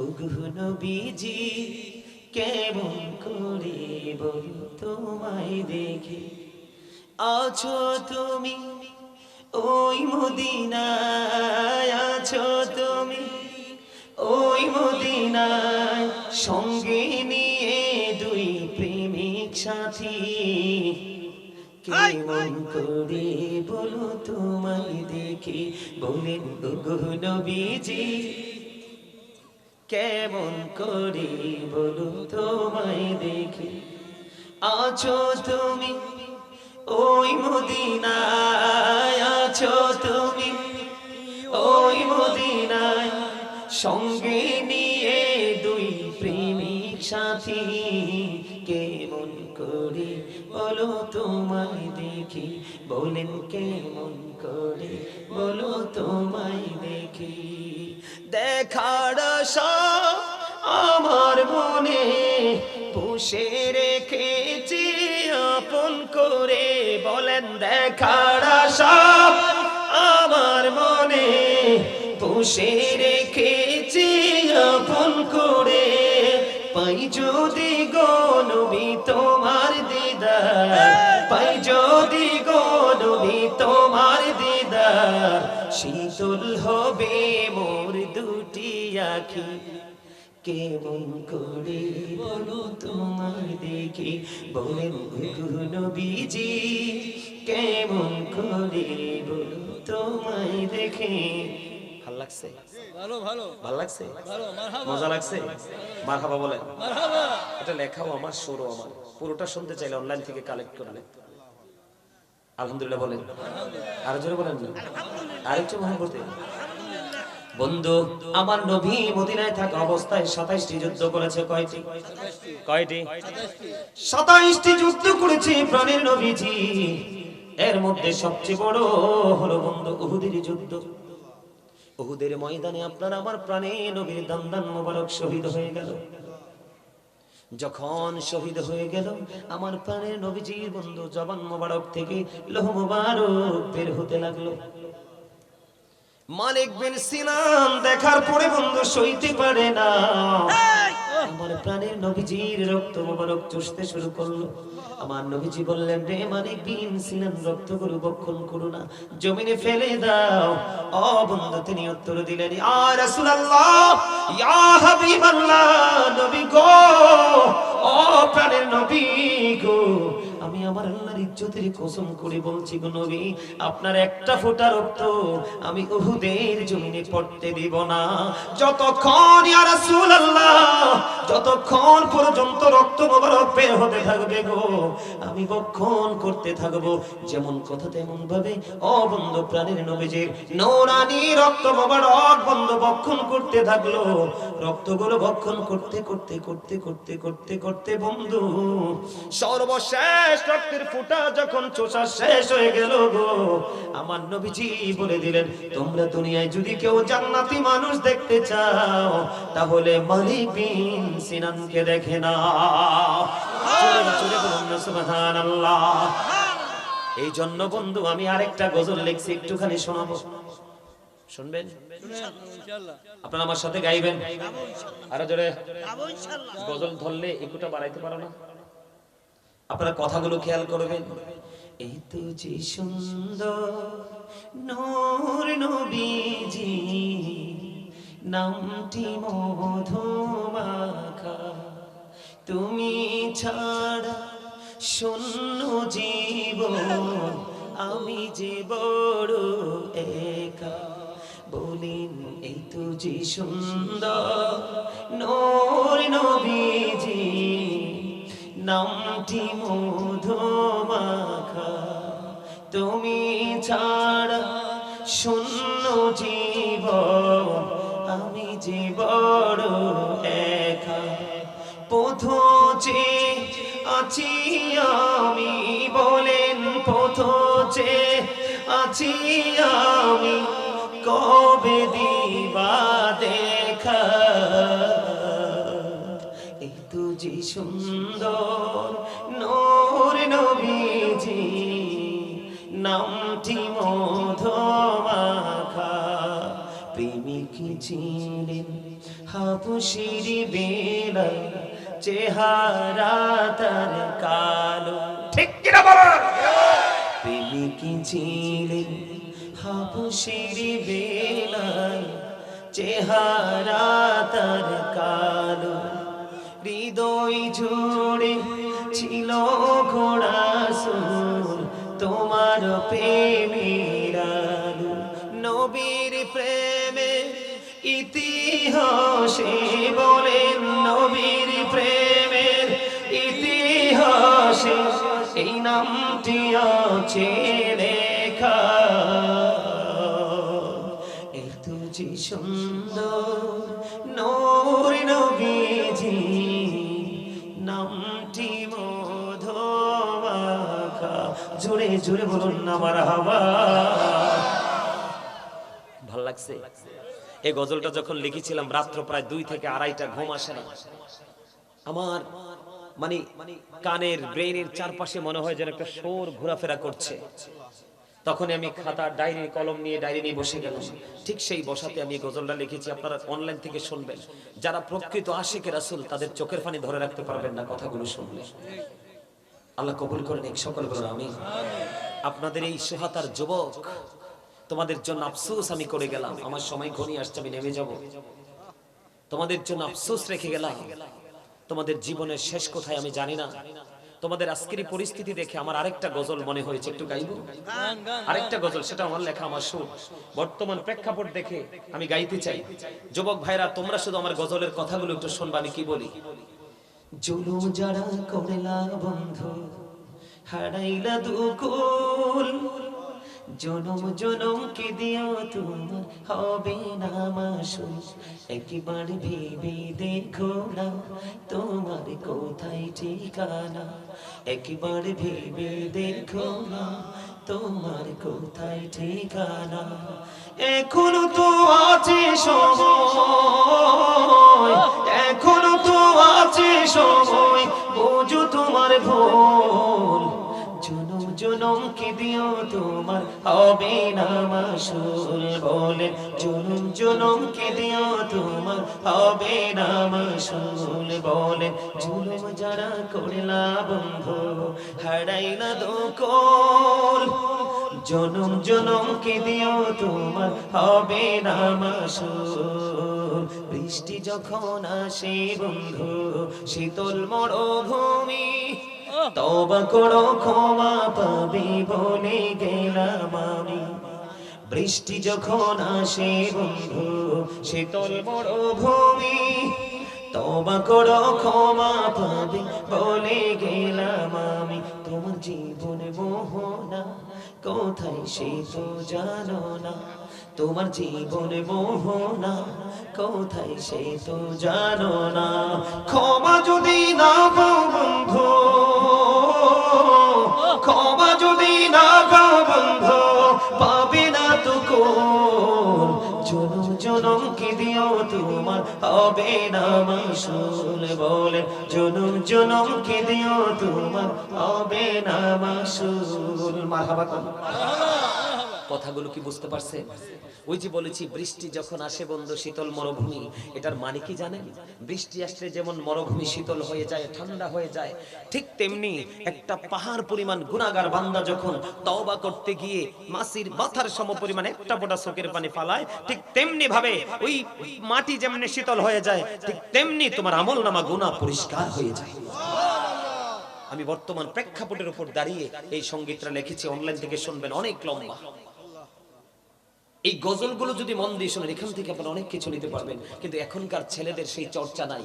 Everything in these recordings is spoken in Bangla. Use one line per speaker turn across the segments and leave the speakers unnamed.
ওগো নবীজি কেমন করে বলো তোমায় দেখে আছো তুমি ওই মদিনায় আছো তুমি ওই মদিনায় সঙ্গে নিয়ে দুই প্রেমিক সাথী কেমন করে বলো তোমায় দেখে বলেন ওগো নবীজি কেমন করে বলো তোমায় দেখে আছো তুমি ওই মদিনায় আছো তুমি ওই মদিনায় সঙ্গে নিয়ে দুই প্রেমিক সাথী কেমন করে বলো তোমায় দেখি বলেন কেমন করে বলো তোমায় দেখি দেখার আশা আমার মনে পুষে রেখেছি আপন করে বলেন দেখার আশা আমার মনে পুষে রেখেছি আপন করে পাই যদি গো নবী তোমার দিদার পাই যদি গো নবী তোমার দিদার শীতল হবে মোর দুটি আঁখি কেমন করে বলো তোমায় দেখি বলেন ওগো নবীজি কেমন করে বলো তোমায় দেখে ভাল লাগছে ভালো ভালো ভাল লাগছে ভালো মারহাবা মজা লাগছে মারহাবা বলেন মারহাবা এটা লেখাও আমার সুরও আমার পুরোটা শুনতে চাইলে অনলাইন থেকে কালেক্ট করলে আলহামদুলিল্লাহ বলেন আর জোরে বলেন না আরেকটু মনে করতে বন্ধু আমার নবী মদিনায় থাকা অবস্থায় 27টি যুদ্ধ করেছে কয়টি 27টি যুদ্ধ করেছে প্রাণের নবীজি এর মধ্যে সবচেয়ে বড় হলো বন্ধু উহুদের যুদ্ধ উহুদের ময়দানে আপনার আমার প্রাণের নবীর দান্দান মোবারক শহীদ হয়ে গেল যখন শহীদ হয়ে গেল আমার প্রাণের নবীজির বন্ধু জবান মোবারক থেকে লোহ মোবারক বের হতে লাগলো মালিক বিন সিনান দেখার পরে বন্ধু সইতে পারে না আমার প্রাণের নবীজির রক্ত মোবারক চুষতে শুরু করলো আমার নবীজি বললেন রে মালিক বিন সিনান রক্তগুলো বক্ষণ করো না জমিনে ফেলে দাও ও বন্ধু তিনি উত্তর দিলেন ইয়া রাসূলুল্লাহ ইয়া হাবিবাল্লাহ নবী গো ও প্রাণের নবী গো আমি আমার আল্লাহর ইজ্জতের কসম করে বলছি গো নবী আপনার একটা ফোঁটা রক্ত আমি উহুদের জমিনে পড়তে দিব না যতক্ষণ ইয়া রাসূলুল্লাহ যতক্ষণ পর্যন্ত রক্ত মোবারক বের হতে থাকবে গো আমি বক্ষণ করতে থাকব যেমন কথা তেমন ভাবে ও বন্ধু প্রাণের নবীজির নূরানি রক্ত মোবারক বন্ধু বক্ষণ করতে থাকলো রক্তগুলো বক্ষণ করতে করতে করতে করতে করতে করতে বন্ধু সর্বশেষ রক্তের ফোঁটা যখন চোষা শেষ হয়ে গেল গো আমার নবীজি বলে দিলেন তোমরা দুনিয়ায় যদি কেউ জান্নাতি মানুষ দেখতে চাও তাহলে মালিক বিন সিনানকে দেখে নাও জোরে জোরে বলুন সুবহানাল্লাহ এই জন্য বন্ধু আমি আরেকটা গজল লিখছি একটুখানি শোনাবো শুনবেন ইনশাআল্লাহ আপনারা আমার সাথে গাইবেন আরো জোরে গাবো ইনশাআল্লাহ গজল ধরলে একটুটা বাড়াইতে পারো না আপনারা কথাগুলো খেয়াল করবেন এই তো যে সুন্দর নূর নবীজি নামটি মধুমাখা তুমি ছাড়া শূন্য জীবন আমি যে বড় একা বলেন এই তো যে সুন্দর নূর নবীজি নামটি মধুমাখা তুমি ছাড়া শূন্য জীবন আমি যে বড় একা পথে আছি আমি বলেন পথে আছি আমি কবে দিবা দেখা এই তো যে সুন্দর নূর নবীজি নামটি মধুমাখা প্রেমিক ছিলেন হাবুশির বেলা চেহারা তার কালো, ঠিক কিনা বলেন? প্রেমিকি ছিলে হাবুশির বেলা চেহারা তার কালো, হৃদয় জুড়ে ছিল ঘোড়া সুর তোমার প্রেমের আলো। নবীর প্রেমে ইতিহাসে বলেন, নবীর প্রেমের ইতিহাসে এই নামটি আছে লেখা। এত যে সুন্দর নূর নবীজি, নামটি মধুমাখা। জোরে জোরে বলুন না মারহাবা। ভাল লাগছে? এই গজলটা যখন লিখেছিলাম রাত্র প্রায় 2 থেকে 2:30টা, ঘুম আসে না আমার। মানে কানের ব্রেইনের চারপাশে মনে হয় যেন একটা শোর ঘোরাফেরা করছে। তখন আমি খাতা ডায়েরি কলম নিয়ে ডায়েরি নিয়ে বসে গেলাম। ঠিক সেই বসাতে আমি গজলটা লিখেছি। আপনারা অনলাইন থেকে শুনবেন। যারা প্রকৃত আশিকে রাসূল তাদের চোখের পানি ধরে রাখতে পারবেন না কথাগুলো শুনলে। আল্লাহ কবুল করেন এক সকল বলেন আমিন। আপনাদের এই সুহাতার যুবক, তোমাদের জন্য আফসোস আমি করে গেলাম। আমার সময় ঘনিয়ে আসছে, আমি নেমে যাব। তোমাদের জন্য আফসোস রেখে গেলাম। তোমাদের জীবনের শেষ কোথায় আমি জানি না। তোমাদের আজকের পরিস্থিতি দেখে আমার আরেকটা গজল মনে হয়েছে, একটু গাইবো। আরেকটা গজল, সেটা আমার লেখা, আমার সুর। বর্তমান প্রেক্ষাপট দেখে আমি গাইতে চাই। যুবক ভাইরা, তোমরা শুধু আমার গজলের কথাগুলো একটু শুনবা আমি কি বলি। জুলুম যারা করলা বন্ধু, হারাইলা দুকুল, জনম জনম কে দিও তোমার হবে না মাসুল। একবার ভেবে দেখো না তোমার কোথায় ঠিকানা, একবার ভেবে দেখো না তোমার কোথায় ঠিকানা। এখনো তো আছে সময়, এখনো তো আছে সময়, বুঝো তোমার ভুল। জনম জনম কে দিও তোমার হবে না মাসুল, বলে জনম জনম কে দিও তোমার হবে না মাসুল। বলে জুলুম যারা করলা বন্ধু, হারাইলা দোকল, জনম জনম কে দিও তোমার হবে না মাসুল। বৃষ্টি যখন আসে বন্ধু শীতল মরুভূমি, তওবা করো ক্ষমা পাবে বলে গেলাম আমি। বৃষ্টি যখন আসে বন্ধু শীতল মরুভূমি, তওবা করো ক্ষমা পাবে বলে গেলাম আমি। তোমার জীবনে মোহনা কোথায় সে তো জানো না, তোমার জীবনে মোহনা কোথায় সে তো জানো না। ক্ষমা যদি না পাও বন্ধু, ক্ষমা যদি না পাও বন্ধু, পাবে না তো কোন। জনম জনম কে দিও তোমার হবে না মাসুল, বলে জনম জনম কে দিও তোমার হবে না মাসুল। মারহাবা। কথাগুলো কি বুঝতে পারছেন? ওই যে বলেছি বৃষ্টি যখন আসে বন্ধু শীতল মরুভূমি, এটার মানে কি জানেন? বৃষ্টি আসলে যেমন মরুভূমি শীতল হয়ে যায়, ঠান্ডা হয়ে যায়, ঠিক তেমনি একটা পাহাড় পরিমাণ গুনাহগার বান্দা যখন তওবা করতে গিয়ে মাছির মাথার সমপরিমাণ একটা ফোঁটা চোখের পানি ফালায়, ঠিক তেমনি ভাবে ওই মাটি যেমনি শীতল হয়ে যায়, ঠিক তেমনি তোমার আমলনামা গুনাহ পরিষ্কার হয়ে যায়। আমি বর্তমান প্রেক্ষাপটের উপর দাঁড়িয়ে এই সঙ্গীতটা লিখেছি। অনলাইন থেকে শুনবেন, অনেক লম্বা। এই গজলগুলো যদি মন দিয়ে শুনেন, এখান থেকে আপনারা অনেক কিছু নিতে পারবেন। কিন্তু এখনকার ছেলেদের সেই চর্চা নাই।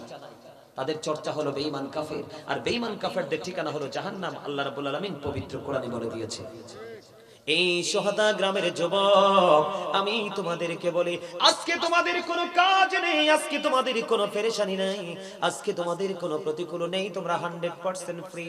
তাদের চর্চা হলো বেঈমান কাফের, আর বেঈমান কাফেরদের ঠিকানা হলো জাহান্নাম। আল্লাহ রাব্বুল আলামিন পবিত্র কোরআনে বলে দিয়েছে। এই সোহাদা গ্রামের যুবক, আমি তোমাদেরকে বলি, আজকে তোমাদের কোনো কাজ নেই, আজকে তোমাদের কোনো পেরেশানি নাই, আজকে তোমাদের কোনো প্রতিকূল নেই, তোমরা 100% ফ্রি।